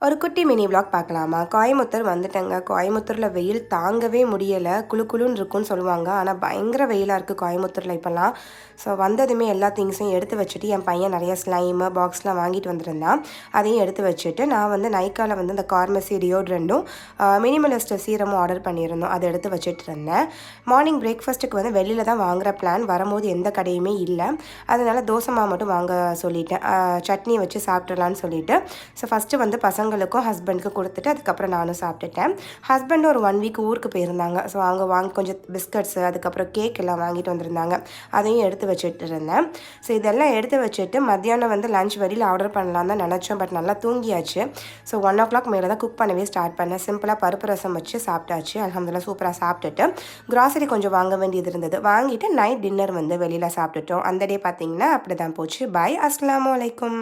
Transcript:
ஒரு குட்டி mini vlog பார்க்கலாமா? கோயமுத்தூர் வந்துட்டேங்க. கோயமுத்தூரில் வெயில் தாங்கவே முடியலை. குளு குளுன்னு இருக்குன்னு சொல்லுவாங்க. ஆனால் பயங்கர வெயிலாக இருக்குது கோயமுத்தூரில் இப்போல்லாம். ஸோ வந்ததுமே எல்லா திங்ஸையும் எடுத்து வச்சுட்டு என் பையன் நிறைய ஸ்லைமு பாக்ஸ்லாம் வாங்கிட்டு வந்திருந்தான். அதையும் எடுத்து வச்சுட்டு நான் வந்து நைக்காவில் வந்து இந்த கார்மசி டியோட்ரண்டும் மினிமலிஸ்ட் சீரமும் ஆர்டர் பண்ணியிருந்தோம். அதை எடுத்து வச்சுட்டு இருந்தேன். மார்னிங் பிரேக்ஃபாஸ்ட்டுக்கு வந்து வெளியில் தான் வாங்குகிற பிளான். வரும்போது எந்த கடையுமே இல்லை. அதனால் தோசை மாவு மட்டும் வாங்க சொல்லிட்டேன். சட்னி வச்சு சாப்பிட்றலான்னு சொல்லிட்டு. ஸோ ஃபஸ்ட்டு வந்து பசங்களுக்கும் ஹஸ்பண்டுக்கும் கொடுத்துட்டு அதுக்கப்புறம் நானும் சாப்பிட்டுட்டேன். ஹஸ்பண்ட் ஒரு 1 வீக் ஊருக்கு போயிருந்தாங்க. ஸோ அவங்க கொஞ்சம் பிஸ்கட்ஸு அதுக்கப்புறம் கேக் எல்லாம் வாங்கிட்டு வந்திருந்தாங்க. அதையும் எடுத்து வச்சுட்டு இருந்தேன். ஸோ இதெல்லாம் எடுத்து வச்சுட்டு மத்தியானம் வந்து லஞ்ச் வெளியில் ஆர்டர் பண்ணலாம் தான் நினச்சோம். பட் நல்லா தூங்கியாச்சு. ஸோ 1 o'clock மேலே தான் குக் பண்ணவே ஸ்டார்ட் பண்ணேன். சிம்பிளாக பருப்பு ரசம் வச்சு சாப்பிட்டாச்சு. அல்ஹம்துலில்லாஹ் சூப்பராக சாப்பிட்டுட்டு கிராசரி கொஞ்சம் வாங்க வேண்டியது இருந்தது. வாங்கிட்டு நைட் டின்னர் வந்து வெளியில் சாப்பிட்டுட்டோம். அந்த டே பார்த்திங்கன்னா அப்படி தான் போச்சு. பாய். அஸ்ஸலாமு அலைக்கும்.